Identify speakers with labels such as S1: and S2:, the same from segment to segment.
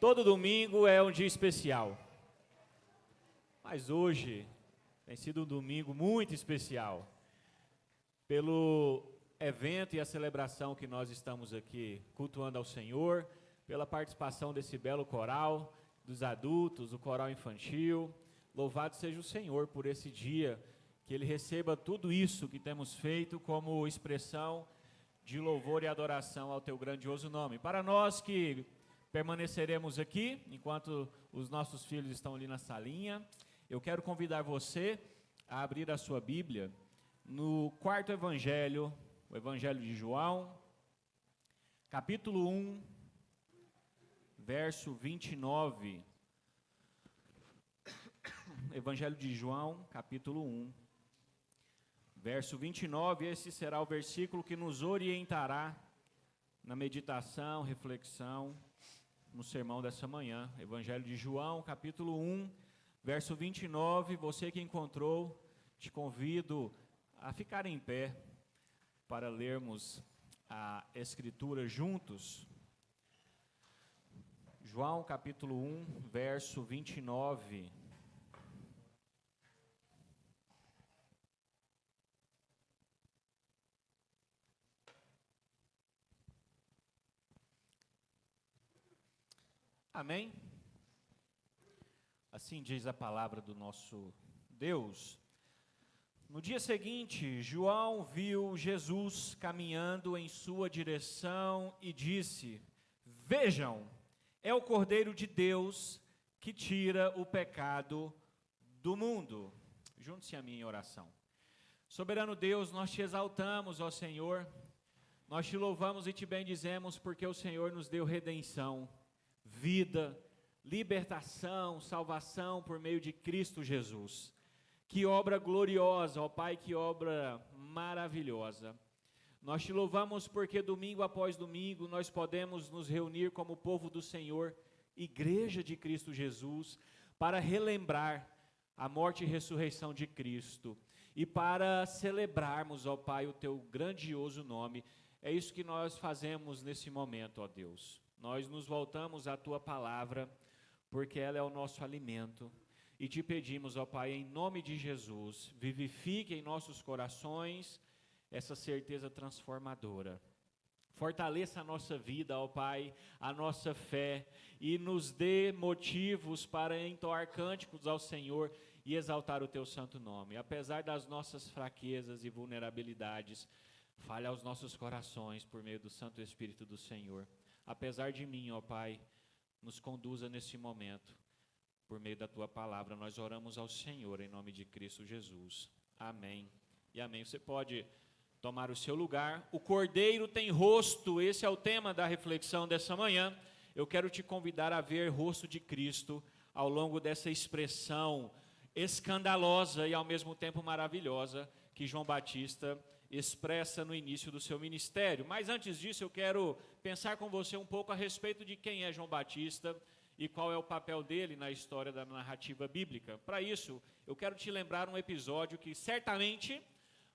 S1: Todo domingo é um dia especial, mas hoje tem sido um domingo muito especial, pelo evento e a celebração que nós estamos aqui cultuando ao Senhor, pela participação desse belo coral, dos adultos, o coral infantil. Louvado seja o Senhor por esse dia, que Ele receba tudo isso que temos feito como expressão de louvor e adoração ao Teu grandioso nome. Para nós que permaneceremos aqui, enquanto os nossos filhos estão ali na salinha, eu quero convidar você a abrir a sua Bíblia no quarto evangelho, o Evangelho de João, capítulo 1, verso 29. Evangelho de João, capítulo 1, verso 29, esse será o versículo que nos orientará na meditação, reflexão, no sermão dessa manhã. Evangelho de João, capítulo 1, verso 29, você que encontrou, te convido a ficar em pé para lermos a Escritura juntos. João, capítulo 1, verso 29. Amém? Assim diz a palavra do nosso Deus. No dia seguinte, João viu Jesus caminhando em sua direção e disse: Vejam, é o Cordeiro de Deus que tira o pecado do mundo. Junte-se a mim em oração. Soberano Deus, nós te exaltamos, ó Senhor, nós te louvamos e te bendizemos porque o Senhor nos deu redenção, vida, libertação, salvação por meio de Cristo Jesus. Que obra gloriosa, ó Pai, que obra maravilhosa. Nós te louvamos porque domingo após domingo nós podemos nos reunir como povo do Senhor, Igreja de Cristo Jesus, para relembrar a morte e ressurreição de Cristo e para celebrarmos, ó Pai, o teu grandioso nome. É isso que nós fazemos nesse momento, ó Deus. Nós nos voltamos à tua palavra, porque ela é o nosso alimento. E te pedimos, ó Pai, em nome de Jesus, vivifique em nossos corações essa certeza transformadora. Fortaleça a nossa vida, ó Pai, a nossa fé, e nos dê motivos para entoar cânticos ao Senhor e exaltar o teu santo nome. Apesar das nossas fraquezas e vulnerabilidades, fale aos nossos corações por meio do Santo Espírito do Senhor. Apesar de mim, ó Pai, nos conduza nesse momento, por meio da Tua palavra. Nós oramos ao Senhor, em nome de Cristo Jesus. Amém e amém. Você pode tomar o seu lugar. O Cordeiro tem rosto, esse é o tema da reflexão dessa manhã. Eu quero te convidar a ver o rosto de Cristo ao longo dessa expressão escandalosa e ao mesmo tempo maravilhosa que João Batista expressa no início do seu ministério. Mas antes disso, eu quero pensar com você um pouco a respeito de quem é João Batista e qual é o papel dele na história da narrativa bíblica. Para isso, eu quero te lembrar um episódio que certamente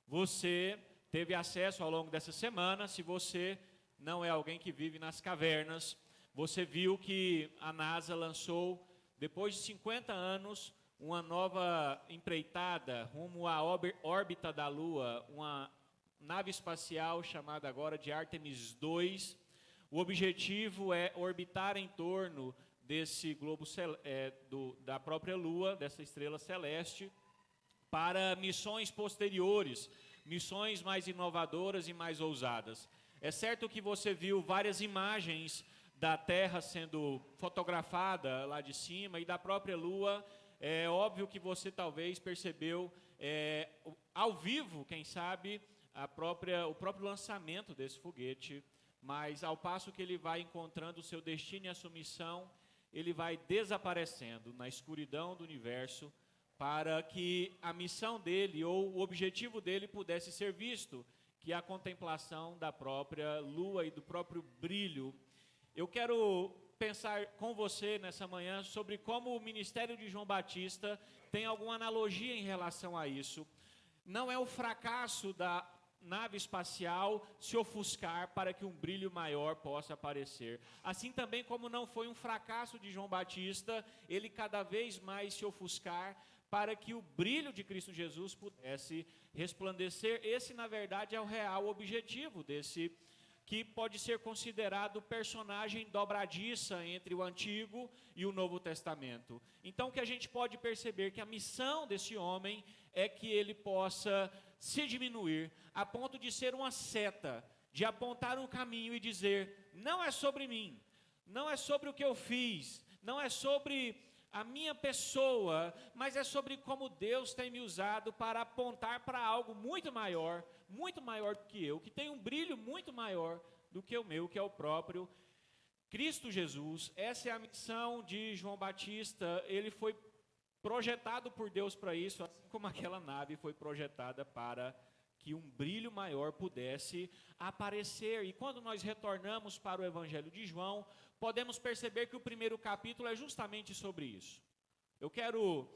S1: você teve acesso ao longo dessa semana. Se você não é alguém que vive nas cavernas, você viu que a NASA lançou, depois de 50 anos, uma nova empreitada rumo à órbita da Lua, uma nave espacial chamada agora de Artemis II. O objetivo é orbitar em torno desse globo da própria Lua, dessa estrela celeste, para missões posteriores, missões mais inovadoras e mais ousadas. É certo que você viu várias imagens da Terra sendo fotografada lá de cima e da própria Lua. É óbvio que você talvez percebeu ao vivo, quem sabe, o próprio lançamento desse foguete, mas ao passo que ele vai encontrando o seu destino e a sua missão, ele vai desaparecendo na escuridão do universo para que a missão dele ou o objetivo dele pudesse ser visto, que é a contemplação da própria Lua e do próprio brilho. Eu quero pensar com você nessa manhã sobre como o ministério de João Batista tem alguma analogia em relação a isso. Não é o fracasso da nave espacial se ofuscar para que um brilho maior possa aparecer. Assim também como não foi um fracasso de João Batista, ele cada vez mais se ofuscar para que o brilho de Cristo Jesus pudesse resplandecer. Esse, na verdade, é o real objetivo desse, que pode ser considerado personagem dobradiça entre o Antigo e o Novo Testamento. Então, o que a gente pode perceber que a missão desse homem é que ele possa se diminuir a ponto de ser uma seta, de apontar um caminho e dizer: não é sobre mim, não é sobre o que eu fiz, não é sobre a minha pessoa, mas é sobre como Deus tem me usado para apontar para algo muito maior do que eu, que tem um brilho muito maior do que o meu, que é o próprio Cristo Jesus. Essa é a missão de João Batista. Ele foi projetado por Deus para isso, assim como aquela nave foi projetada para que um brilho maior pudesse aparecer. E quando nós retornamos para o Evangelho de João, podemos perceber que o primeiro capítulo é justamente sobre isso. Eu quero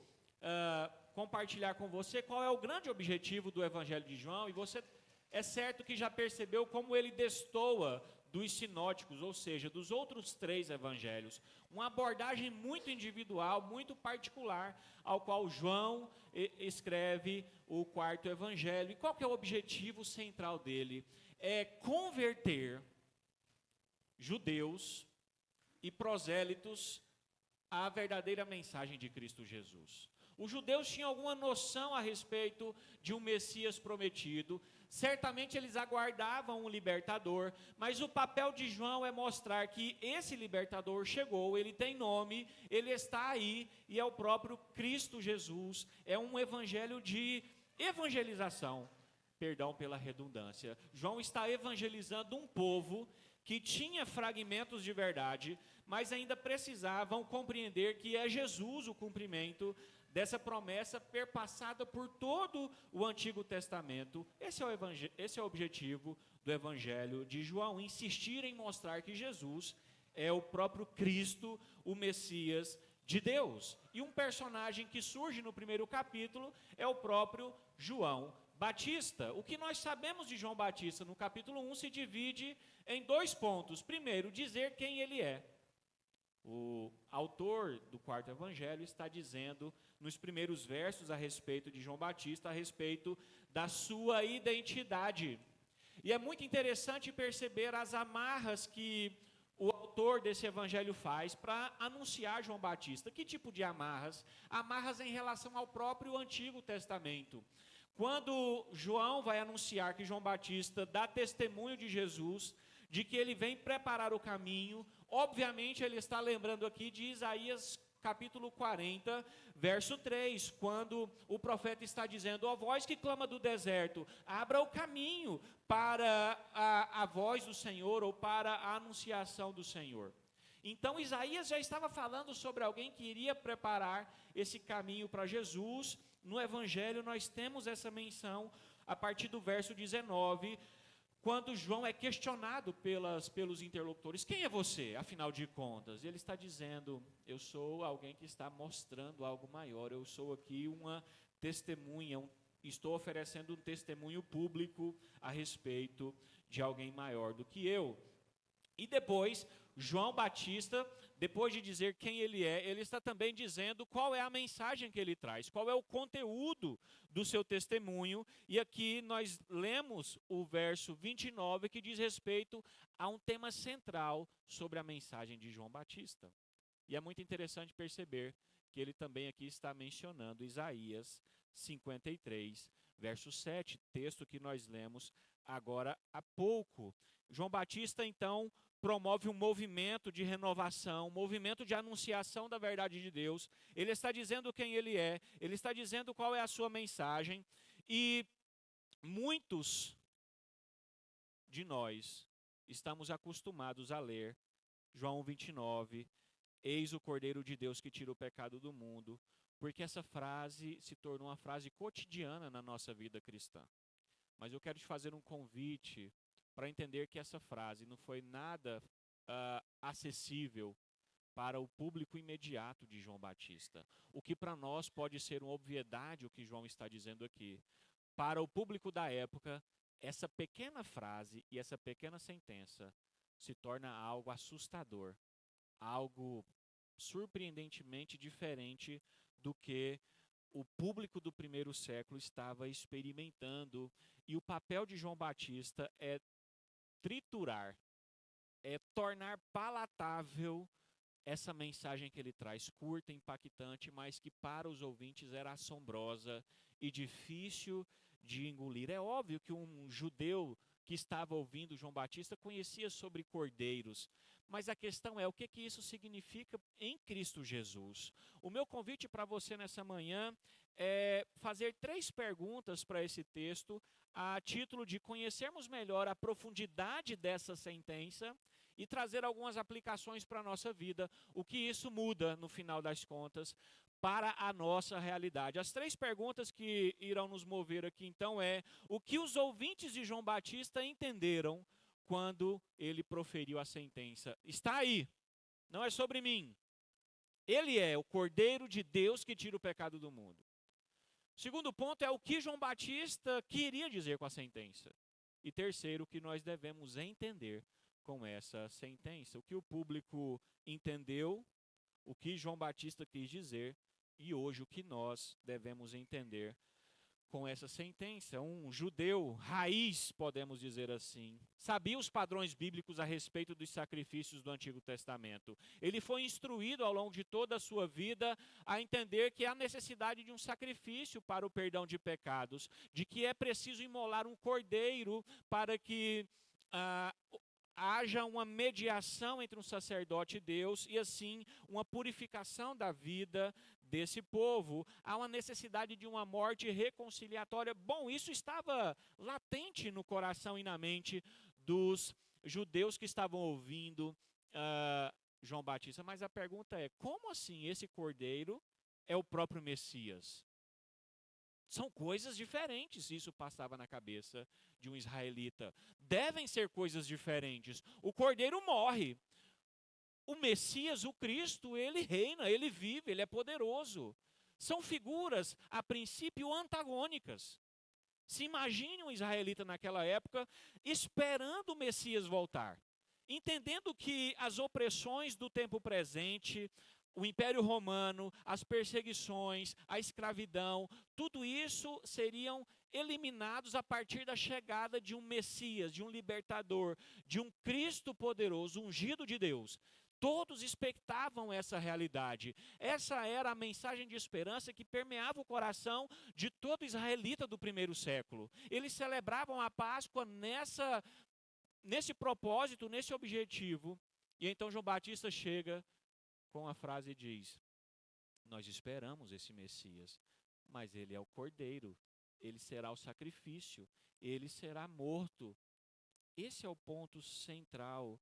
S1: compartilhar com você qual é o grande objetivo do Evangelho de João, e você é certo que já percebeu como ele destoa dos sinóticos, ou seja, dos outros 3 evangelhos. Uma abordagem muito individual, muito particular, ao qual João escreve o 4º evangelho. E qual que é o objetivo central dele? É converter judeus e prosélitos à verdadeira mensagem de Cristo Jesus. Os judeus tinham alguma noção a respeito de um Messias prometido. Certamente eles aguardavam um libertador, mas o papel de João é mostrar que esse libertador chegou, ele tem nome, ele está aí, e é o próprio Cristo Jesus. É um evangelho de evangelização, perdão pela redundância. João está evangelizando um povo que tinha fragmentos de verdade, mas ainda precisavam compreender que é Jesus o cumprimento dessa promessa perpassada por todo o Antigo Testamento. Esse é o objetivo do Evangelho de João, insistir em mostrar que Jesus é o próprio Cristo, o Messias de Deus. E um personagem que surge no primeiro capítulo é o próprio João Batista. O que nós sabemos de João Batista no capítulo 1 se divide em 2 pontos. Primeiro, dizer quem ele é. O autor do 4º evangelho está dizendo nos primeiros versos a respeito de João Batista, a respeito da sua identidade. E é muito interessante perceber as amarras que o autor desse evangelho faz para anunciar João Batista. Que tipo de amarras? Amarras em relação ao próprio Antigo Testamento. Quando João vai anunciar que João Batista dá testemunho de Jesus, de que ele vem preparar o caminho, obviamente ele está lembrando aqui de Isaías capítulo 40, verso 3, quando o profeta está dizendo: ó voz que clama do deserto, abra o caminho para a voz do Senhor, ou para a anunciação do Senhor. Então Isaías já estava falando sobre alguém que iria preparar esse caminho para Jesus. No Evangelho nós temos essa menção a partir do verso 19, quando João é questionado pelos interlocutores: quem é você, afinal de contas? E ele está dizendo: eu sou alguém que está mostrando algo maior, eu sou aqui uma testemunha, estou oferecendo um testemunho público a respeito de alguém maior do que eu. E depois, João Batista, depois de dizer quem ele é, ele está também dizendo qual é a mensagem que ele traz, qual é o conteúdo do seu testemunho. E aqui nós lemos o verso 29, que diz respeito a um tema central sobre a mensagem de João Batista. E é muito interessante perceber que ele também aqui está mencionando Isaías 53, verso 7, texto que nós lemos agora há pouco. João Batista, então, promove um movimento de renovação, um movimento de anunciação da verdade de Deus. Ele está dizendo quem ele é, ele está dizendo qual é a sua mensagem. E muitos de nós estamos acostumados a ler João 29, eis o Cordeiro de Deus que tira o pecado do mundo, porque essa frase se tornou uma frase cotidiana na nossa vida cristã. Mas eu quero te fazer um convite para entender que essa frase não foi nada acessível para o público imediato de João Batista. O que para nós pode ser uma obviedade, o que João está dizendo aqui, para o público da época essa pequena frase e essa pequena sentença se torna algo assustador, algo surpreendentemente diferente do que o público do primeiro século estava experimentando. E o papel de João Batista é triturar, é tornar palatável essa mensagem que ele traz, curta, impactante, mas que para os ouvintes era assombrosa e difícil de engolir. É óbvio que um judeu que estava ouvindo João Batista conhecia sobre cordeiros, mas a questão é o que isso significa em Cristo Jesus. O meu convite para você nessa manhã é fazer 3 perguntas para esse texto, a título de conhecermos melhor a profundidade dessa sentença e trazer algumas aplicações para a nossa vida, o que isso muda, no final das contas, para a nossa realidade. As 3 perguntas que irão nos mover aqui, então, o que os ouvintes de João Batista entenderam quando ele proferiu a sentença? Está aí, não é sobre mim. Ele é o Cordeiro de Deus que tira o pecado do mundo. Segundo ponto é o que João Batista queria dizer com a sentença. E terceiro, o que nós devemos entender com essa sentença, o que o público entendeu, o que João Batista quis dizer e hoje o que nós devemos entender com essa sentença. Um judeu raiz, podemos dizer assim, sabia os padrões bíblicos a respeito dos sacrifícios do Antigo Testamento. Ele foi instruído ao longo de toda a sua vida a entender que há necessidade de um sacrifício para o perdão de pecados, de que é preciso imolar um cordeiro para que haja uma mediação entre um sacerdote e Deus e assim uma purificação da vida desse povo. Há uma necessidade de uma morte reconciliatória. Bom, isso estava latente no coração e na mente dos judeus que estavam ouvindo João Batista. Mas a pergunta é, como assim esse cordeiro é o próprio Messias? São coisas diferentes, isso passava na cabeça de um israelita. Devem ser coisas diferentes. O cordeiro morre. O Messias, o Cristo, ele reina, ele vive, ele é poderoso. São figuras, a princípio, antagônicas. Se imagine um israelita naquela época esperando o Messias voltar, entendendo que as opressões do tempo presente, o Império Romano, as perseguições, a escravidão, tudo isso seriam eliminados a partir da chegada de um Messias, de um libertador, de um Cristo poderoso, ungido de Deus. Todos expectavam essa realidade. Essa era a mensagem de esperança que permeava o coração de todo israelita do primeiro século. Eles celebravam a Páscoa nesse propósito, nesse objetivo. E então João Batista chega com a frase e diz: nós esperamos esse Messias, mas ele é o Cordeiro, ele será o sacrifício, ele será morto. Esse é o ponto central.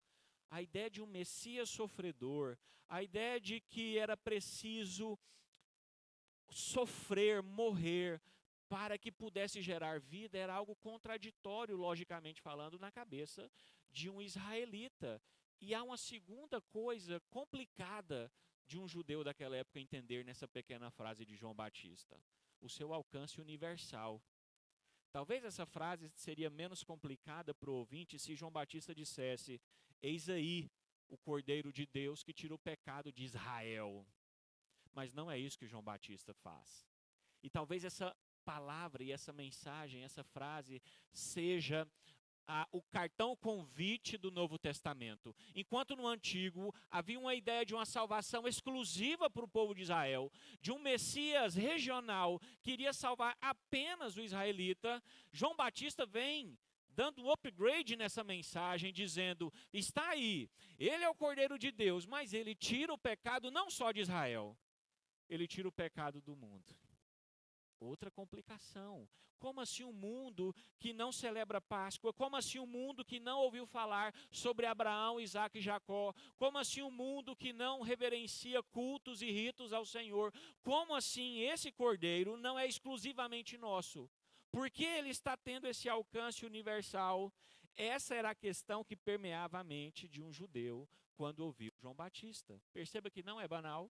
S1: A ideia de um Messias sofredor, a ideia de que era preciso sofrer, morrer, para que pudesse gerar vida, era algo contraditório, logicamente falando, na cabeça de um israelita. E há uma segunda coisa complicada de um judeu daquela época entender nessa pequena frase de João Batista: o seu alcance universal. Talvez essa frase seria menos complicada para o ouvinte se João Batista dissesse: eis aí o Cordeiro de Deus que tira o pecado de Israel. Mas não é isso que João Batista faz. E talvez essa palavra e essa mensagem, essa frase, seja o cartão convite do Novo Testamento. Enquanto no Antigo havia uma ideia de uma salvação exclusiva para o povo de Israel, de um Messias regional que iria salvar apenas o israelita, João Batista vem dando um upgrade nessa mensagem, dizendo: está aí, ele é o Cordeiro de Deus, mas ele tira o pecado não só de Israel, ele tira o pecado do mundo. Outra complicação. Como assim um mundo que não celebra Páscoa? Como assim um mundo que não ouviu falar sobre Abraão, Isaac e Jacó? Como assim um mundo que não reverencia cultos e ritos ao Senhor? Como assim esse cordeiro não é exclusivamente nosso? Por que ele está tendo esse alcance universal? Essa era a questão que permeava a mente de um judeu quando ouviu João Batista. Perceba que não é banal.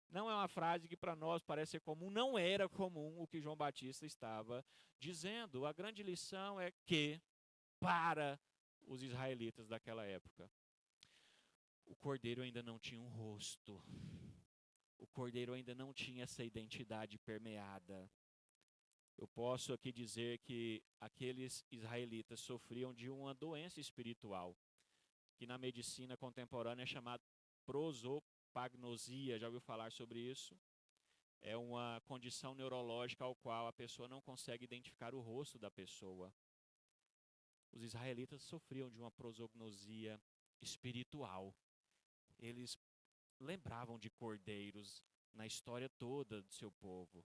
S1: Não é uma frase que para nós parece ser comum, não era comum o que João Batista estava dizendo. A grande lição é que, para os israelitas daquela época, o cordeiro ainda não tinha um rosto. O cordeiro ainda não tinha essa identidade permeada. Eu posso aqui dizer que aqueles israelitas sofriam de uma doença espiritual, que na medicina contemporânea é chamada prosopagnosia. Já ouviu falar sobre isso? É uma condição neurológica ao qual a pessoa não consegue identificar o rosto da pessoa. Os israelitas sofriam de uma prosopagnosia espiritual. Eles lembravam de cordeiros na história toda do seu povo,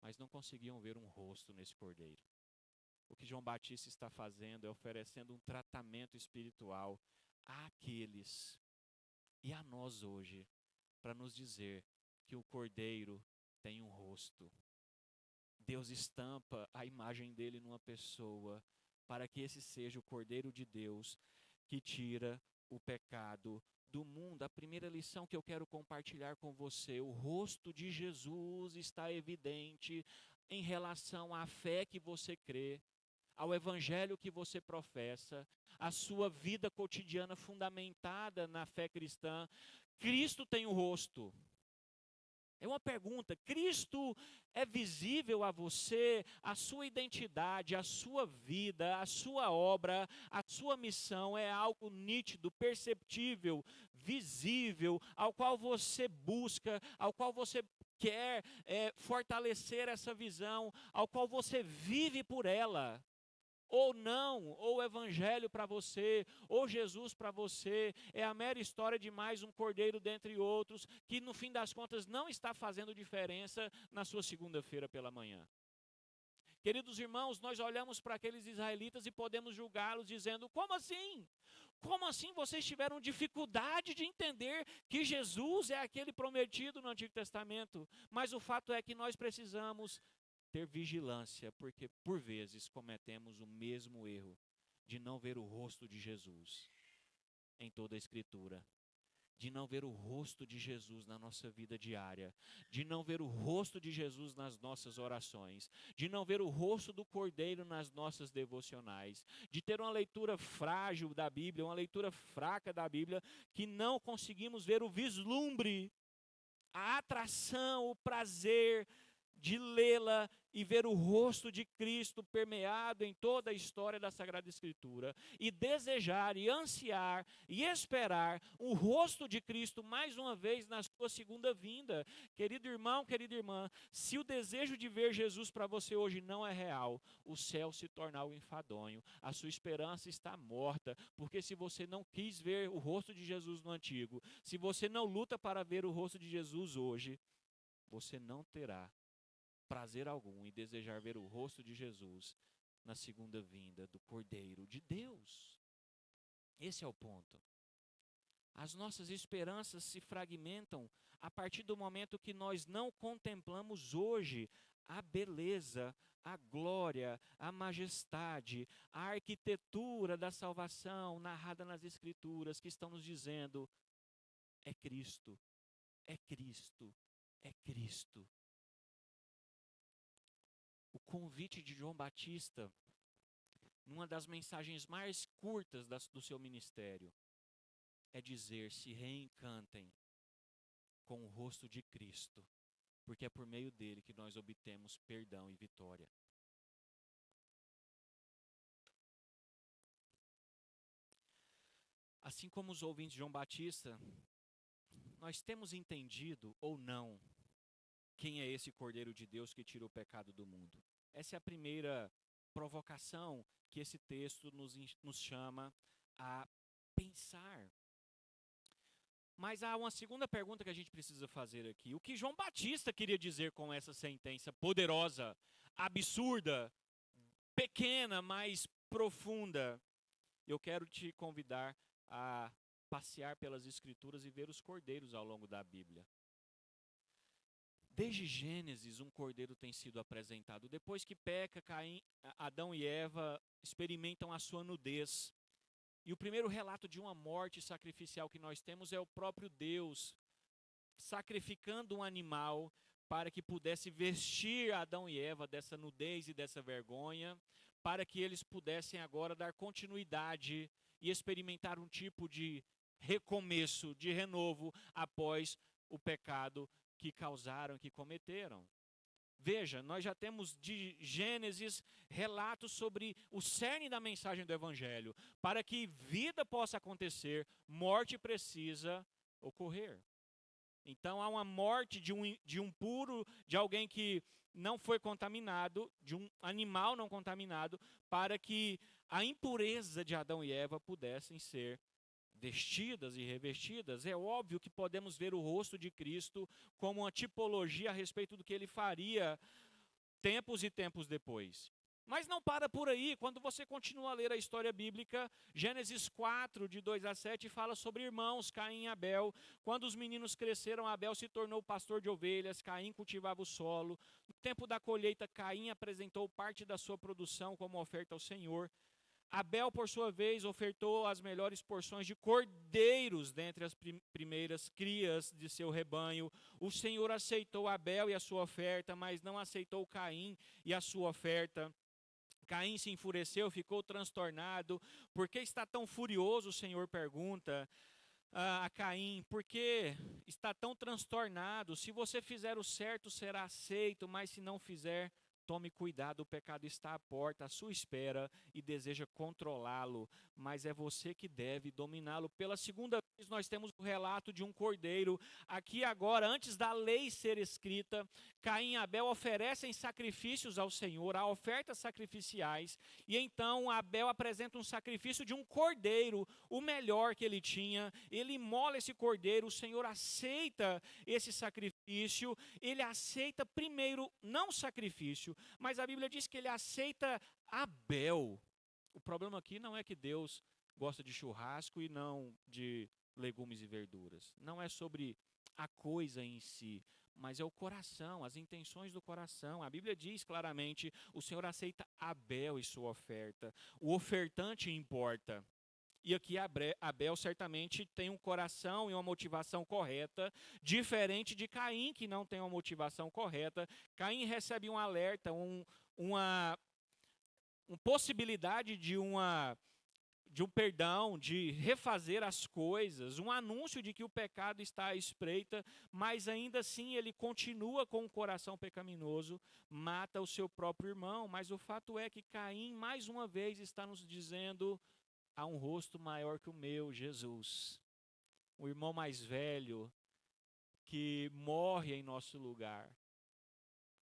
S1: mas não conseguiam ver um rosto nesse cordeiro. O que João Batista está fazendo é oferecendo um tratamento espiritual àqueles e a nós hoje, para nos dizer que o cordeiro tem um rosto. Deus estampa a imagem dele numa pessoa, para que esse seja o Cordeiro de Deus que tira o pecado do mundo. A primeira lição que eu quero compartilhar com você: o rosto de Jesus está evidente em relação à fé que você crê, ao evangelho que você professa, à sua vida cotidiana fundamentada na fé cristã. Cristo tem um rosto. É uma pergunta: Cristo é visível a você? A sua identidade, a sua vida, a sua obra, a sua missão é algo nítido, perceptível, visível, ao qual você busca, ao qual você quer fortalecer essa visão, ao qual você vive por ela. Ou não, ou o evangelho para você, ou Jesus para você, é a mera história de mais um cordeiro dentre outros, que no fim das contas não está fazendo diferença na sua segunda-feira pela manhã. Queridos irmãos, nós olhamos para aqueles israelitas e podemos julgá-los dizendo: como assim? Como assim vocês tiveram dificuldade de entender que Jesus é aquele prometido no Antigo Testamento? Mas o fato é que nós precisamos ter vigilância, porque por vezes cometemos o mesmo erro de não ver o rosto de Jesus em toda a Escritura, de não ver o rosto de Jesus na nossa vida diária, de não ver o rosto de Jesus nas nossas orações, de não ver o rosto do Cordeiro nas nossas devocionais, de ter uma leitura frágil da Bíblia, uma leitura fraca da Bíblia, que não conseguimos ver o vislumbre, a atração, o prazer de lê-la e ver o rosto de Cristo permeado em toda a história da Sagrada Escritura, e desejar e ansiar e esperar o rosto de Cristo mais uma vez na sua segunda vinda. Querido irmão, querida irmã, se o desejo de ver Jesus para você hoje não é real, o céu se torna algo enfadonho, a sua esperança está morta, porque se você não quis ver o rosto de Jesus no antigo, se você não luta para ver o rosto de Jesus hoje, você não terá prazer algum em desejar ver o rosto de Jesus na segunda vinda do Cordeiro de Deus. Esse é o ponto. As nossas esperanças se fragmentam a partir do momento que nós não contemplamos hoje a beleza, a glória, a majestade, a arquitetura da salvação narrada nas Escrituras, que estão nos dizendo: é Cristo, é Cristo, é Cristo. O convite de João Batista, numa das mensagens mais curtas do seu ministério, é dizer: se reencantem com o rosto de Cristo, porque é por meio dele que nós obtemos perdão e vitória. Assim como os ouvintes de João Batista, nós temos entendido ou não quem é esse Cordeiro de Deus que tira o pecado do mundo. Essa é a primeira provocação que esse texto nos chama a pensar. Mas há uma segunda pergunta que a gente precisa fazer aqui. O que João Batista queria dizer com essa sentença poderosa, absurda, pequena, mas profunda? Eu quero te convidar a passear pelas Escrituras e ver os cordeiros ao longo da Bíblia. Desde Gênesis, um cordeiro tem sido apresentado. Depois que peca, Adão e Eva experimentam a sua nudez. E o primeiro relato de uma morte sacrificial que nós temos é o próprio Deus sacrificando um animal para que pudesse vestir Adão e Eva dessa nudez e dessa vergonha, para que eles pudessem agora dar continuidade e experimentar um tipo de recomeço, de renovo após o pecado que causaram, que cometeram. Veja, nós já temos de Gênesis relatos sobre o cerne da mensagem do Evangelho. Para que vida possa acontecer, morte precisa ocorrer. Então há uma morte de um puro, de alguém que não foi contaminado, de um animal não contaminado, para que a impureza de Adão e Eva pudessem ser vestidas e revestidas. É óbvio que podemos ver o rosto de Cristo como uma tipologia a respeito do que ele faria tempos e tempos depois. Mas não para por aí. Quando você continua a ler a história bíblica, Gênesis 4, de 2 a 7, fala sobre irmãos, Caim e Abel. Quando os meninos cresceram, Abel se tornou pastor de ovelhas, Caim cultivava o solo. No tempo da colheita, Caim apresentou parte da sua produção como oferta ao Senhor. Abel, por sua vez, ofertou as melhores porções de cordeiros dentre as primeiras crias de seu rebanho. O Senhor aceitou Abel e a sua oferta, mas não aceitou Caim e a sua oferta. Caim se enfureceu, ficou transtornado. Por que está tão furioso? O Senhor pergunta a Caim. Por que está tão transtornado? Se você fizer o certo, será aceito, mas se não fizer, tome cuidado, o pecado está à porta, à sua espera e deseja controlá-lo, mas é você que deve dominá-lo. Pela segunda vez nós temos o relato de um cordeiro. Aqui agora, antes da lei ser escrita, Caim e Abel oferecem sacrifícios ao Senhor, há ofertas sacrificiais, e então Abel apresenta um sacrifício de um cordeiro, o melhor que ele tinha. Ele imola esse cordeiro, o Senhor aceita esse sacrifício, ele aceita primeiro não o sacrifício, mas a Bíblia diz que ele aceita Abel. O problema aqui não é que Deus gosta de churrasco e não de legumes e verduras. Não é sobre a coisa em si, mas é o coração, as intenções do coração. A Bíblia diz claramente, o Senhor aceita Abel e sua oferta. O ofertante importa. E aqui Abel certamente tem um coração e uma motivação correta, diferente de Caim, que não tem uma motivação correta. Caim recebe um alerta, uma possibilidade de um perdão, de refazer as coisas, um anúncio de que o pecado está à espreita, mas ainda assim ele continua com o coração pecaminoso, mata o seu próprio irmão. Mas o fato é que Caim, mais uma vez, está nos dizendo: há um rosto maior que o meu, Jesus. O irmão mais velho que morre em nosso lugar.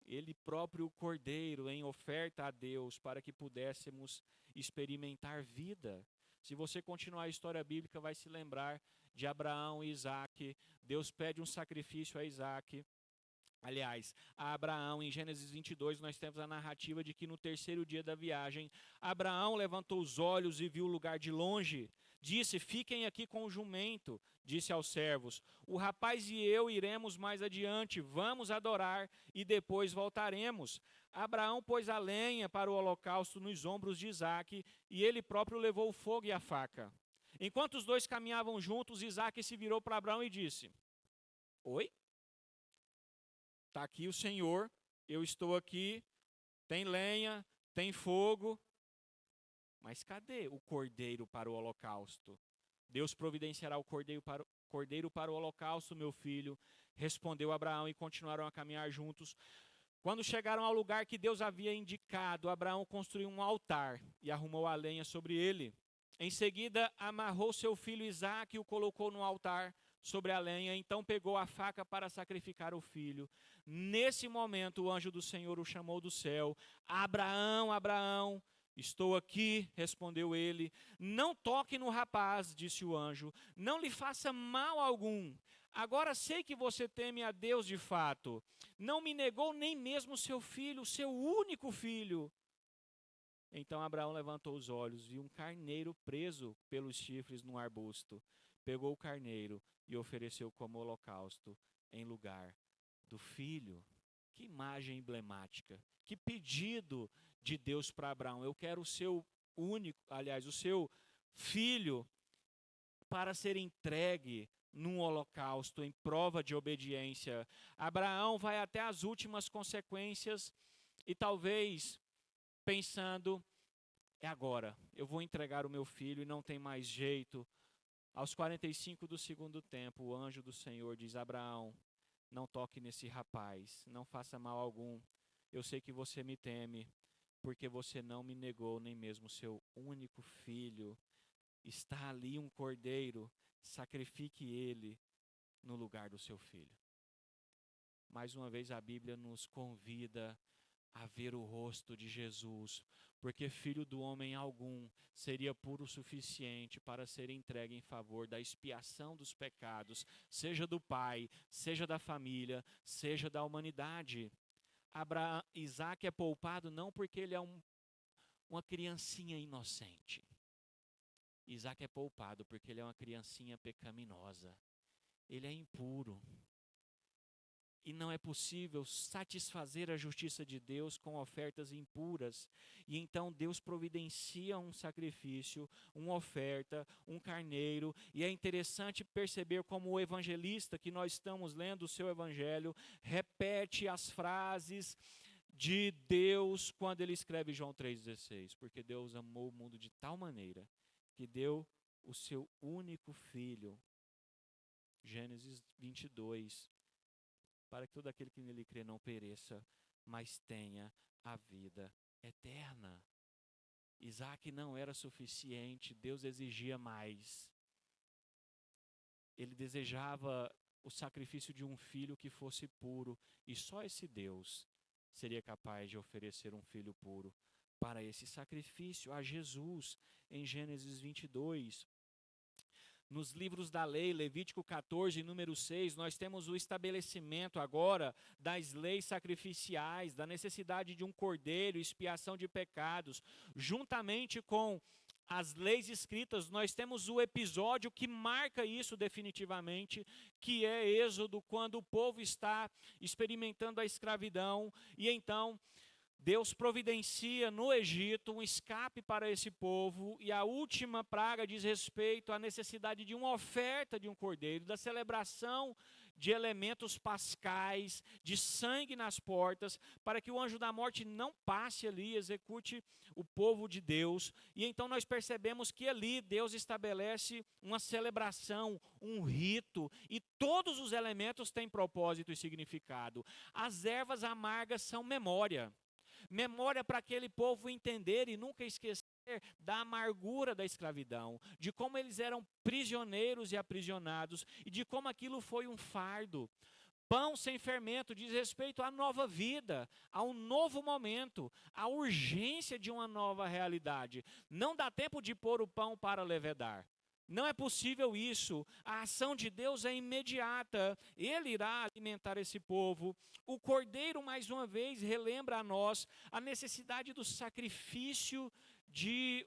S1: Ele próprio, o cordeiro, em oferta a Deus para que pudéssemos experimentar vida. Se você continuar a história bíblica, vai se lembrar de Abraão e Isaac. Deus pede um sacrifício a Isaac. Aliás, a Abraão, em Gênesis 22, nós temos a narrativa de que no terceiro dia da viagem, Abraão levantou os olhos e viu o lugar de longe. Disse: fiquem aqui com o jumento. Disse aos servos: o rapaz e eu iremos mais adiante, vamos adorar e depois voltaremos. Abraão pôs a lenha para o holocausto nos ombros de Isaque e ele próprio levou o fogo e a faca. Enquanto os dois caminhavam juntos, Isaque se virou para Abraão e disse: oi? Está aqui o Senhor, eu estou aqui, tem lenha, tem fogo, mas cadê o cordeiro para o holocausto? Deus providenciará o cordeiro para o holocausto, meu filho, respondeu Abraão, e continuaram a caminhar juntos. Quando chegaram ao lugar que Deus havia indicado, Abraão construiu um altar e arrumou a lenha sobre ele. Em seguida, amarrou seu filho Isaque e o colocou no altar sobre a lenha. Então pegou a faca para sacrificar o filho. Nesse momento, o anjo do Senhor o chamou do céu: Abraão, Abraão. Estou aqui, respondeu ele. Não toque no rapaz, disse o anjo, não lhe faça mal algum. Agora sei que você teme a Deus de fato. Não me negou nem mesmo seu filho, seu único filho. Então Abraão levantou os olhos, viu um carneiro preso pelos chifres num arbusto. Pegou o carneiro e ofereceu como holocausto em lugar do filho. Que imagem emblemática, que pedido de Deus para Abraão. Eu quero o seu único, aliás, o seu filho para ser entregue num holocausto, em prova de obediência. Abraão vai até as últimas consequências e talvez pensando, é agora, eu vou entregar o meu filho e não tem mais jeito. Aos 45 do segundo tempo, o anjo do Senhor diz: Abraão, não toque nesse rapaz, não faça mal algum. Eu sei que você me teme, porque você não me negou nem mesmo seu único filho. Está ali um cordeiro, sacrifique ele no lugar do seu filho. Mais uma vez a Bíblia nos convida a ver o rosto de Jesus, porque filho do homem algum seria puro o suficiente para ser entregue em favor da expiação dos pecados, seja do pai, seja da família, seja da humanidade. Isaac é poupado não porque ele é uma criancinha inocente. Isaac é poupado porque ele é uma criancinha pecaminosa. Ele é impuro. E não é possível satisfazer a justiça de Deus com ofertas impuras. E então Deus providencia um sacrifício, uma oferta, um carneiro. E é interessante perceber como o evangelista que nós estamos lendo o seu evangelho repete as frases de Deus quando ele escreve João 3,16. Porque Deus amou o mundo de tal maneira que deu o seu único filho. Gênesis 22. Para que todo aquele que nele crê não pereça, mas tenha a vida eterna. Isaac não era suficiente, Deus exigia mais. Ele desejava o sacrifício de um filho que fosse puro, e só esse Deus seria capaz de oferecer um filho puro para esse sacrifício a Jesus, em Gênesis 22. Nos livros da lei, Levítico 14, número 6, nós temos o estabelecimento agora das leis sacrificiais, da necessidade de um cordeiro, expiação de pecados. Juntamente com as leis escritas, nós temos o episódio que marca isso definitivamente, que é Êxodo, quando o povo está experimentando a escravidão, e então Deus providencia no Egito um escape para esse povo, e a última praga diz respeito à necessidade de uma oferta de um cordeiro, da celebração de elementos pascais, de sangue nas portas, para que o anjo da morte não passe ali e execute o povo de Deus. E então nós percebemos que ali Deus estabelece uma celebração, um rito, e todos os elementos têm propósito e significado. As ervas amargas são memória. Memória para aquele povo entender e nunca esquecer da amargura da escravidão, de como eles eram prisioneiros e aprisionados, e de como aquilo foi um fardo. Pão sem fermento diz respeito à nova vida, a um novo momento, à urgência de uma nova realidade. Não dá tempo de pôr o pão para levedar. Não é possível isso. A ação de Deus é imediata. Ele irá alimentar esse povo. O cordeiro, mais uma vez, relembra a nós a necessidade do sacrifício de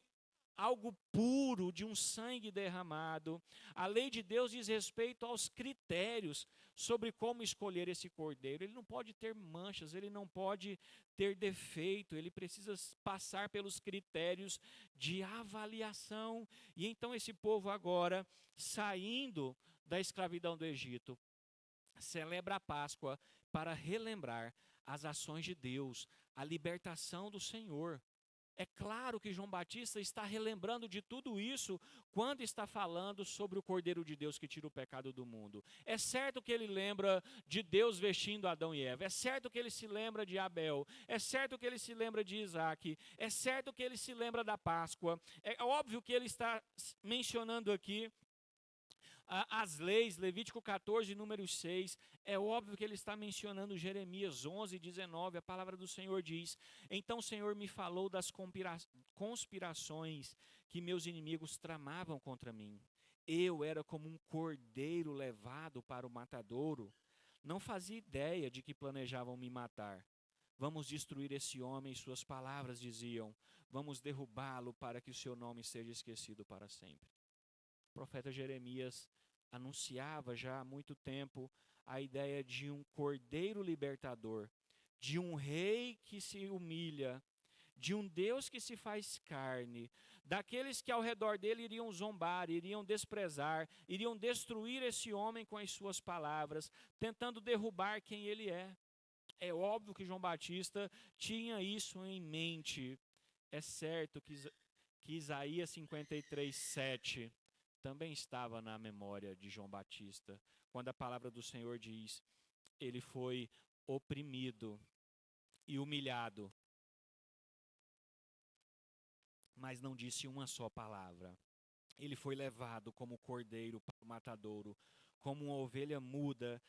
S1: algo puro, de um sangue derramado. A lei de Deus diz respeito aos critérios sobre como escolher esse cordeiro. Ele não pode ter manchas, ele não pode ter defeito, ele precisa passar pelos critérios de avaliação. E então esse povo agora, saindo da escravidão do Egito, celebra a Páscoa para relembrar as ações de Deus, a libertação do Senhor. É claro que João Batista está relembrando de tudo isso quando está falando sobre o Cordeiro de Deus que tira o pecado do mundo. É certo que ele lembra de Deus vestindo Adão e Eva. É certo que ele se lembra de Abel. É certo que ele se lembra de Isaac. É certo que ele se lembra da Páscoa. É óbvio que ele está mencionando aqui as leis, Levítico 14, número 6, é óbvio que ele está mencionando Jeremias 11, 19, a palavra do Senhor diz: então o Senhor me falou das conspirações que meus inimigos tramavam contra mim. Eu era como um cordeiro levado para o matadouro. Não fazia ideia de que planejavam me matar. Vamos destruir esse homem, suas palavras diziam. Vamos derrubá-lo para que o seu nome seja esquecido para sempre. O profeta Jeremias anunciava já há muito tempo a ideia de um cordeiro libertador, de um rei que se humilha, de um Deus que se faz carne, daqueles que ao redor dele iriam zombar, iriam desprezar, iriam destruir esse homem com as suas palavras, tentando derrubar quem ele é. É óbvio que João Batista tinha isso em mente. É certo que Isaías 53:7 também estava na memória de João Batista, quando a palavra do Senhor diz: ele foi oprimido e humilhado, mas não disse uma só palavra. Ele foi levado como cordeiro para o matadouro, como uma ovelha muda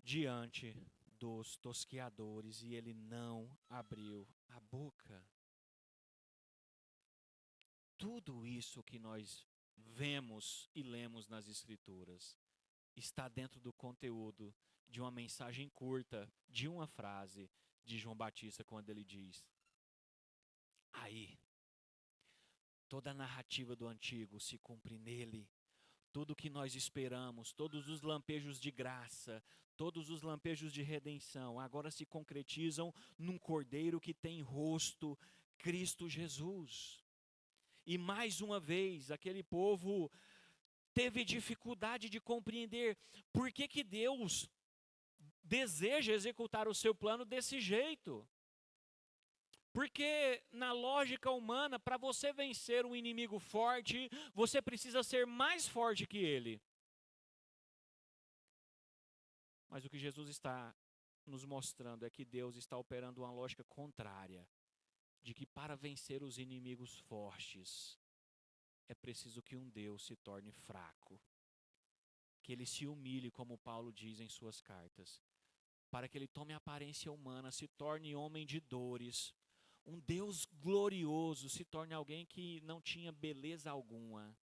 S1: diante dos tosqueadores, e ele não abriu a boca. Tudo isso que nós vemos e lemos nas Escrituras está dentro do conteúdo de uma mensagem curta, de uma frase de João Batista, quando ele diz: aí, toda a narrativa do antigo se cumpre nele. Tudo o que nós esperamos, todos os lampejos de graça, todos os lampejos de redenção, agora se concretizam num cordeiro que tem rosto, Cristo Jesus. E mais uma vez, aquele povo teve dificuldade de compreender por que Deus deseja executar o seu plano desse jeito. Porque na lógica humana, para você vencer um inimigo forte, você precisa ser mais forte que ele. Mas o que Jesus está nos mostrando é que Deus está operando uma lógica contrária, de que para vencer os inimigos fortes, é preciso que um Deus se torne fraco, que ele se humilhe, como Paulo diz em suas cartas, para que ele tome a aparência humana, se torne homem de dores. Um Deus glorioso se torne alguém que não tinha beleza alguma.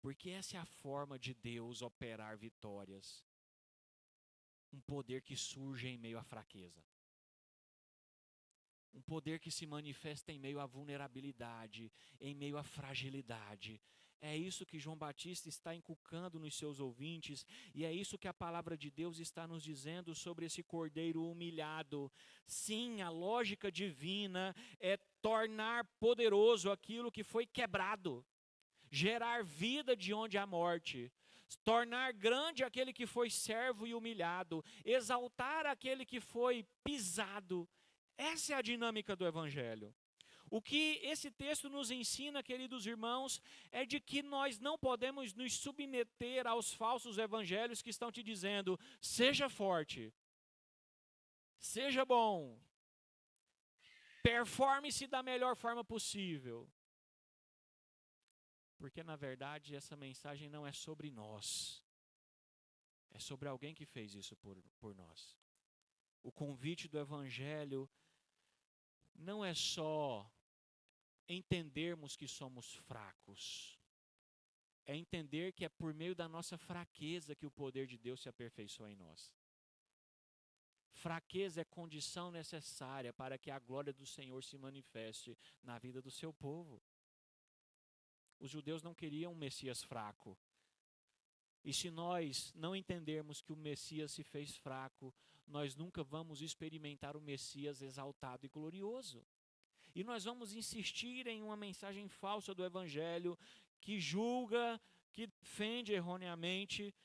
S1: Porque essa é a forma de Deus operar vitórias. Um poder que surge em meio à fraqueza. Um poder que se manifesta em meio à vulnerabilidade, em meio à fragilidade. É isso que João Batista está inculcando nos seus ouvintes, e é isso que a palavra de Deus está nos dizendo sobre esse cordeiro humilhado. Sim, a lógica divina é tornar poderoso aquilo que foi quebrado, gerar vida de onde há morte, tornar grande aquele que foi servo e humilhado, exaltar aquele que foi pisado. Essa é a dinâmica do Evangelho. O que esse texto nos ensina, queridos irmãos, é de que nós não podemos nos submeter aos falsos evangelhos que estão te dizendo: seja forte, seja bom, performe-se da melhor forma possível. Porque, na verdade, essa mensagem não é sobre nós, é sobre alguém que fez isso por nós. O convite do Evangelho não é só entendermos que somos fracos. É entender que é por meio da nossa fraqueza que o poder de Deus se aperfeiçoa em nós. Fraqueza é condição necessária para que a glória do Senhor se manifeste na vida do seu povo. Os judeus não queriam um Messias fraco. E se nós não entendermos que o Messias se fez fraco, nós nunca vamos experimentar o Messias exaltado e glorioso. E nós vamos insistir em uma mensagem falsa do Evangelho que julga, que defende erroneamente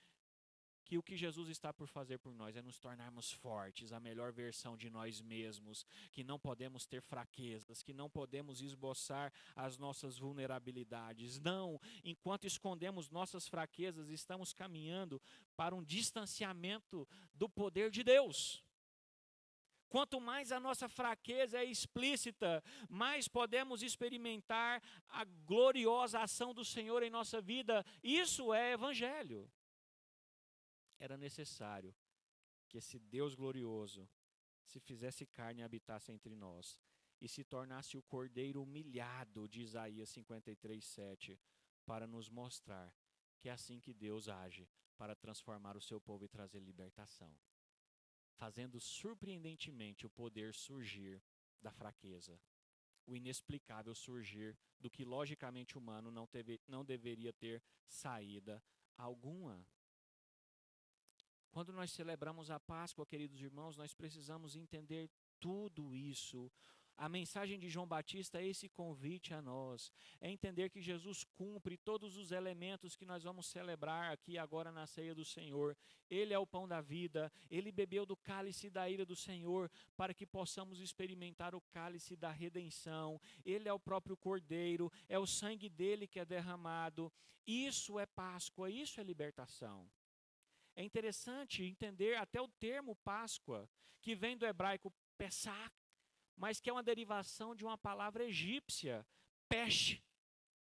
S1: que o que Jesus está por fazer por nós é nos tornarmos fortes, a melhor versão de nós mesmos, que não podemos ter fraquezas, que não podemos esboçar as nossas vulnerabilidades. Não, enquanto escondemos nossas fraquezas, estamos caminhando para um distanciamento do poder de Deus. Quanto mais a nossa fraqueza é explícita, mais podemos experimentar a gloriosa ação do Senhor em nossa vida. Isso é Evangelho. Era necessário que esse Deus glorioso se fizesse carne e habitasse entre nós, e se tornasse o cordeiro humilhado de Isaías 53:7, para nos mostrar que é assim que Deus age para transformar o seu povo e trazer libertação, fazendo surpreendentemente o poder surgir da fraqueza, o inexplicável surgir do que logicamente humano não deveria ter saída alguma. Quando nós celebramos a Páscoa, queridos irmãos, nós precisamos entender tudo isso. A mensagem de João Batista é esse convite a nós, é entender que Jesus cumpre todos os elementos que nós vamos celebrar aqui agora na ceia do Senhor. Ele é o pão da vida, ele bebeu do cálice da ira do Senhor para que possamos experimentar o cálice da redenção. Ele é o próprio Cordeiro, é o sangue dele que é derramado. Isso é Páscoa, isso é libertação. É interessante entender até o termo Páscoa, que vem do hebraico Pessah, mas que é uma derivação de uma palavra egípcia, Pesh,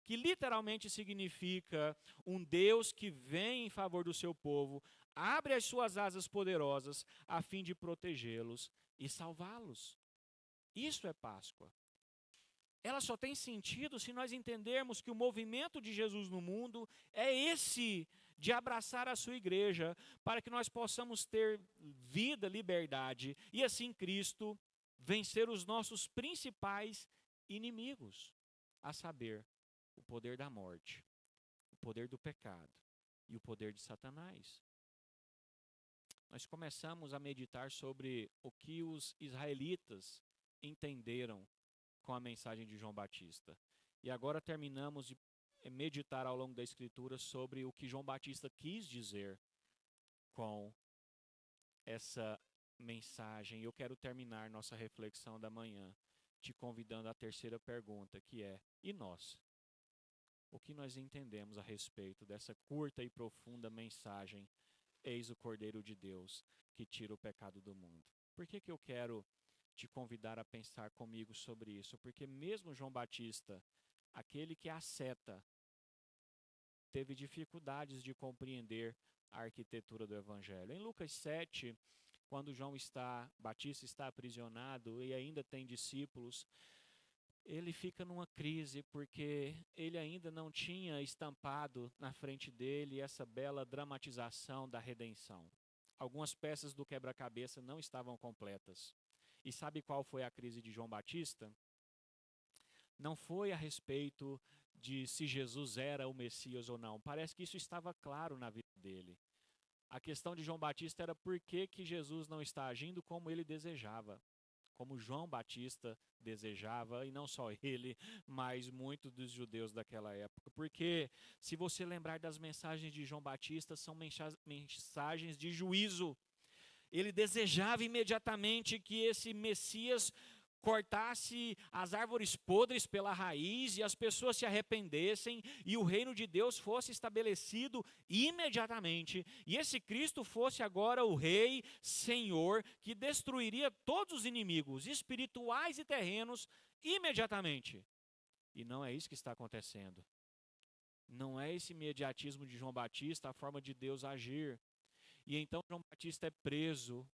S1: que literalmente significa um Deus que vem em favor do seu povo, abre as suas asas poderosas a fim de protegê-los e salvá-los. Isso é Páscoa. Ela só tem sentido se nós entendermos que o movimento de Jesus no mundo é esse, de abraçar a sua igreja, para que nós possamos ter vida, liberdade, e assim Cristo vencer os nossos principais inimigos, a saber, o poder da morte, o poder do pecado e o poder de Satanás. Nós começamos a meditar sobre o que os israelitas entenderam com a mensagem de João Batista. E agora terminamos de meditar ao longo da Escritura sobre o que João Batista quis dizer com essa mensagem. Eu quero terminar nossa reflexão da manhã te convidando à terceira pergunta, que é: e nós? O que nós entendemos a respeito dessa curta e profunda mensagem? Eis o Cordeiro de Deus que tira o pecado do mundo. Por que eu quero te convidar a pensar comigo sobre isso? Porque mesmo João Batista, aquele que é a seta, teve dificuldades de compreender a arquitetura do Evangelho. Em Lucas 7, quando João Batista está aprisionado e ainda tem discípulos, ele fica numa crise porque ele ainda não tinha estampado na frente dele essa bela dramatização da redenção. Algumas peças do quebra-cabeça não estavam completas. E sabe qual foi a crise de João Batista? Não foi a respeito de se Jesus era o Messias ou não. Parece que isso estava claro na vida dele. A questão de João Batista era por que Jesus não está agindo como ele desejava, como João Batista desejava, e não só ele, mas muitos dos judeus daquela época. Porque, se você lembrar das mensagens de João Batista, são mensagens de juízo. Ele desejava imediatamente que esse Messias cortasse as árvores podres pela raiz e as pessoas se arrependessem e o reino de Deus fosse estabelecido imediatamente. E esse Cristo fosse agora o Rei, Senhor, que destruiria todos os inimigos espirituais e terrenos imediatamente. E não é isso que está acontecendo. Não é esse imediatismo de João Batista a forma de Deus agir. E então João Batista é preso.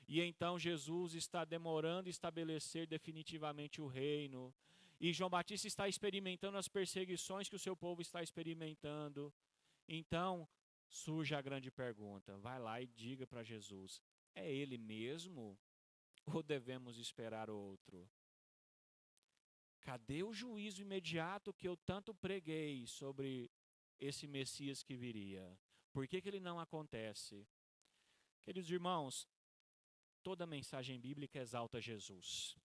S1: E então Jesus está demorando a estabelecer definitivamente o reino. E João Batista está experimentando as perseguições que o seu povo está experimentando. Então surge a grande pergunta. Vai lá e diga para Jesus: é ele mesmo ou devemos esperar outro? Cadê o juízo imediato que eu tanto preguei sobre esse Messias que viria? Por que ele não acontece? Queridos irmãos, toda mensagem bíblica exalta Jesus.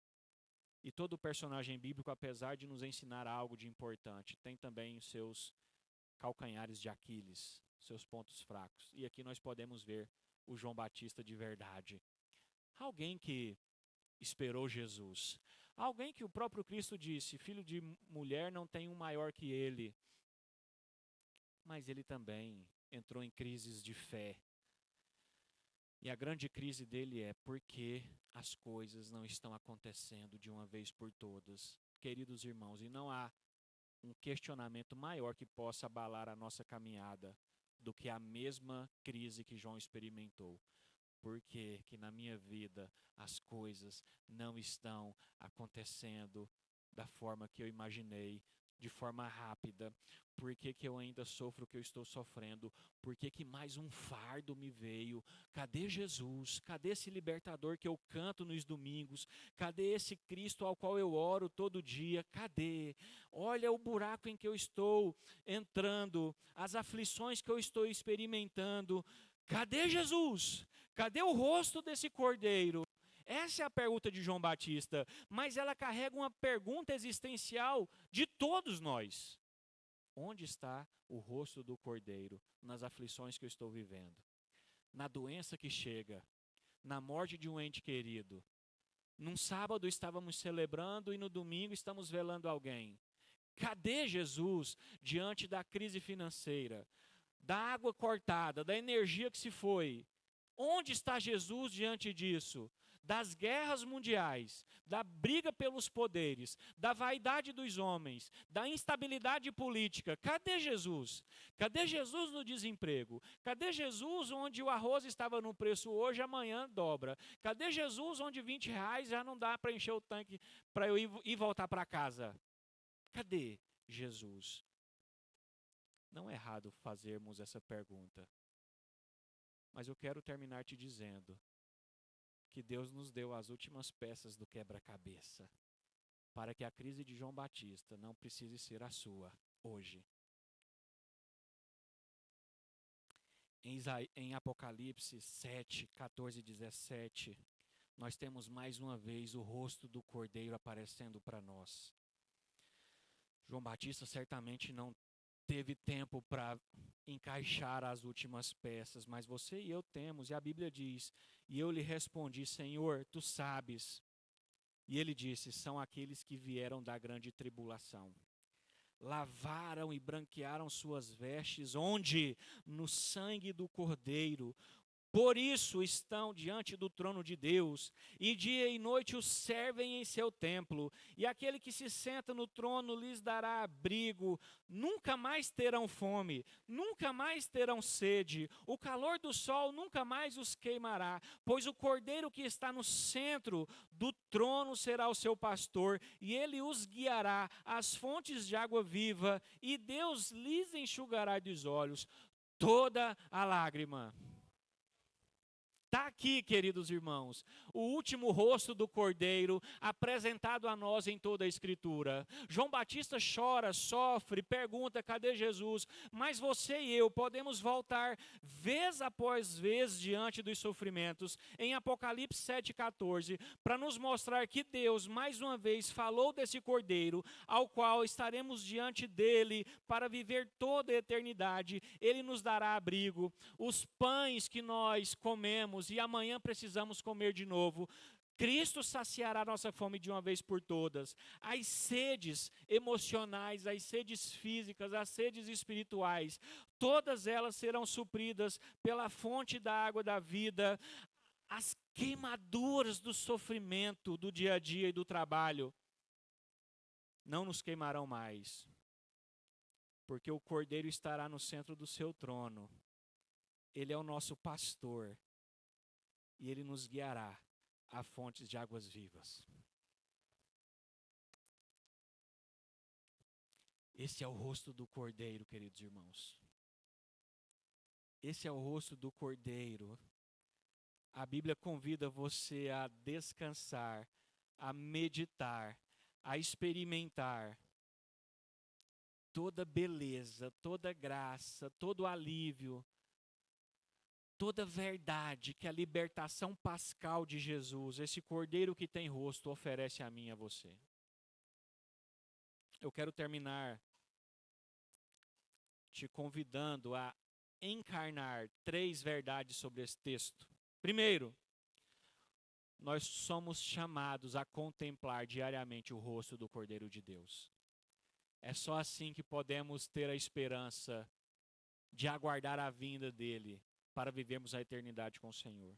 S1: E todo personagem bíblico, apesar de nos ensinar algo de importante, tem também os seus calcanhares de Aquiles, seus pontos fracos. E aqui nós podemos ver o João Batista de verdade. Alguém que esperou Jesus. Alguém que o próprio Cristo disse: filho de mulher não tem um maior que ele. Mas ele também entrou em crises de fé. E a grande crise dele é: por que as coisas não estão acontecendo de uma vez por todas? Queridos irmãos, e não há um questionamento maior que possa abalar a nossa caminhada do que a mesma crise que João experimentou. Por que na minha vida as coisas não estão acontecendo da forma que eu imaginei, de forma rápida? Por que eu ainda sofro o que eu estou sofrendo? Por que mais um fardo me veio? Cadê Jesus? Cadê esse libertador que eu canto nos domingos? Cadê esse Cristo ao qual eu oro todo dia? Cadê? Olha o buraco em que eu estou entrando, as aflições que eu estou experimentando. Cadê Jesus? Cadê o rosto desse Cordeiro? Essa é a pergunta de João Batista, mas ela carrega uma pergunta existencial de todos nós. Onde está o rosto do Cordeiro nas aflições que eu estou vivendo? Na doença que chega, na morte de um ente querido. Num sábado estávamos celebrando e no domingo estamos velando alguém. Cadê Jesus diante da crise financeira, da água cortada, da energia que se foi? Onde está Jesus diante disso? Das guerras mundiais, da briga pelos poderes, da vaidade dos homens, da instabilidade política. Cadê Jesus? Cadê Jesus no desemprego? Cadê Jesus onde o arroz estava no preço hoje, amanhã dobra? Cadê Jesus onde R$ 20 já não dá para encher o tanque para eu ir e voltar para casa? Cadê Jesus? Não é errado fazermos essa pergunta. Mas eu quero terminar te dizendo que Deus nos deu as últimas peças do quebra-cabeça para que a crise de João Batista não precise ser a sua hoje. Em Apocalipse 7, 14 e 17, nós temos mais uma vez o rosto do Cordeiro aparecendo para nós. João Batista certamente não teve tempo para encaixar as últimas peças, mas você e eu temos, e a Bíblia diz, e eu lhe respondi, Senhor, tu sabes. E ele disse, são aqueles que vieram da grande tribulação. Lavaram e branquearam suas vestes, onde? No sangue do Cordeiro. Por isso estão diante do trono de Deus, e dia e noite os servem em seu templo, e aquele que se senta no trono lhes dará abrigo, nunca mais terão fome, nunca mais terão sede, o calor do sol nunca mais os queimará, pois o Cordeiro que está no centro do trono será o seu pastor, e ele os guiará às fontes de água viva, e Deus lhes enxugará dos olhos toda a lágrima. Está aqui, queridos irmãos, o último rosto do Cordeiro apresentado a nós em toda a Escritura. João Batista chora, sofre, pergunta, cadê Jesus? Mas você e eu podemos voltar vez após vez diante dos sofrimentos, em Apocalipse 7,14, para nos mostrar que Deus, mais uma vez, falou desse Cordeiro, ao qual estaremos diante dele para viver toda a eternidade. Ele nos dará abrigo. Os pães que nós comemos, e amanhã precisamos comer de novo. Cristo saciará nossa fome de uma vez por todas. As sedes emocionais, as sedes físicas, as sedes espirituais, todas elas serão supridas pela fonte da água da vida. As queimaduras do sofrimento do dia a dia e do trabalho não nos queimarão mais, porque o Cordeiro estará no centro do seu trono. Ele é o nosso pastor. E ele nos guiará a fontes de águas vivas. Esse é o rosto do Cordeiro, queridos irmãos. Esse é o rosto do Cordeiro. A Bíblia convida você a descansar, a meditar, a experimentar toda beleza, toda graça, todo alívio, toda verdade que a libertação pascal de Jesus, esse Cordeiro que tem rosto, oferece a mim e a você. Eu quero terminar te convidando a encarnar 3 verdades sobre esse texto. Primeiro, nós somos chamados a contemplar diariamente o rosto do Cordeiro de Deus. É só assim que podemos ter a esperança de aguardar a vinda dele, para vivermos a eternidade com o Senhor.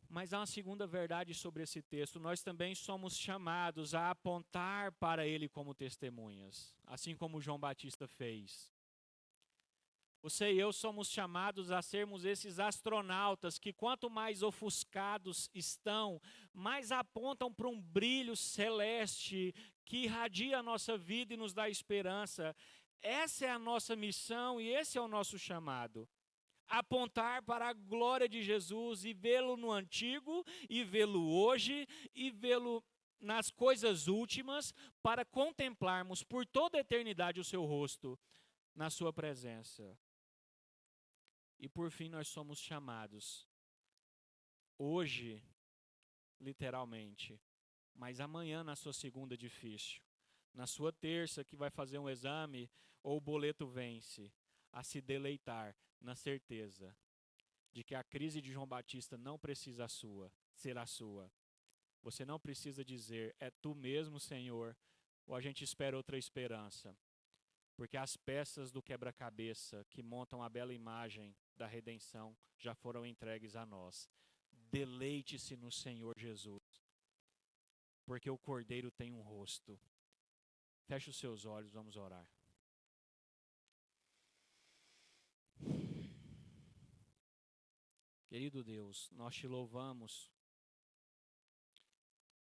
S1: Mas há uma segunda verdade sobre esse texto. Nós também somos chamados a apontar para ele como testemunhas, assim como João Batista fez. Você e eu somos chamados a sermos esses astronautas que quanto mais ofuscados estão, mais apontam para um brilho celeste que irradia a nossa vida e nos dá esperança. Essa é a nossa missão e esse é o nosso chamado. Apontar para a glória de Jesus e vê-lo no antigo, e vê-lo hoje, e vê-lo nas coisas últimas, para contemplarmos por toda a eternidade o seu rosto, na sua presença. E por fim nós somos chamados hoje, literalmente, mas amanhã na sua segunda difícil, na sua terça que vai fazer um exame ou o boleto vence, a se deleitar na certeza de que a crise de João Batista não precisa ser a sua. Você não precisa dizer, é tu mesmo, Senhor, ou a gente espera outra esperança. Porque as peças do quebra-cabeça que montam a bela imagem da redenção já foram entregues a nós. Deleite-se no Senhor Jesus, porque o Cordeiro tem um rosto. Feche os seus olhos, vamos orar. Querido Deus, nós te louvamos,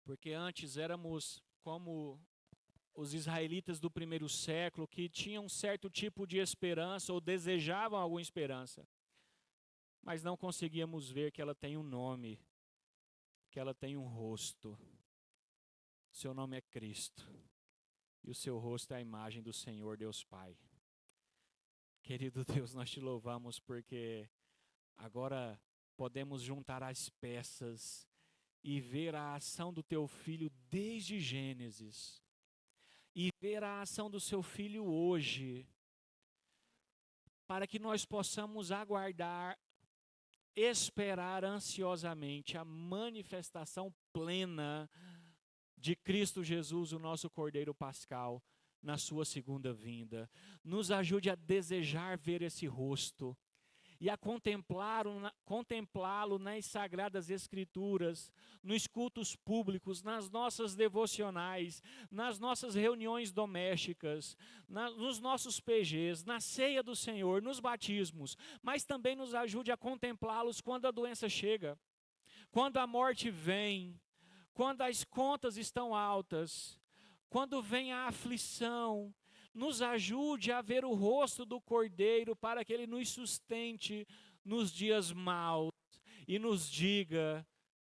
S1: porque antes éramos como os israelitas do primeiro século, que tinham um certo tipo de esperança ou desejavam alguma esperança, mas não conseguíamos ver que ela tem um nome, que ela tem um rosto. Seu nome é Cristo e o seu rosto é a imagem do Senhor Deus Pai. Querido Deus, nós te louvamos porque agora podemos juntar as peças e ver a ação do teu Filho desde Gênesis e ver a ação do seu Filho hoje, para que nós possamos aguardar, esperar ansiosamente a manifestação plena de Cristo Jesus, o nosso Cordeiro Pascal, na sua segunda vinda. Nos ajude a desejar ver esse rosto e a contemplá-lo nas Sagradas Escrituras, nos cultos públicos, nas nossas devocionais, nas nossas reuniões domésticas, nos nossos PGs, na ceia do Senhor, nos batismos, mas também nos ajude a contemplá-los quando a doença chega, quando a morte vem, quando as contas estão altas, quando vem a aflição. Nos ajude a ver o rosto do Cordeiro para que Ele nos sustente nos dias maus e nos diga,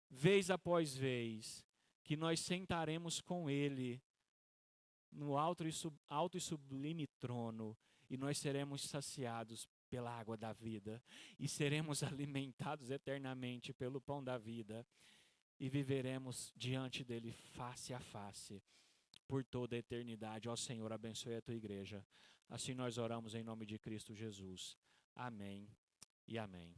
S1: vez após vez, que nós sentaremos com Ele no alto e sublime trono e nós seremos saciados pela água da vida e seremos alimentados eternamente pelo pão da vida e viveremos diante dEle face a face por toda a eternidade. Ó Senhor, abençoe a tua igreja. Assim nós oramos em nome de Cristo Jesus. Amém e amém.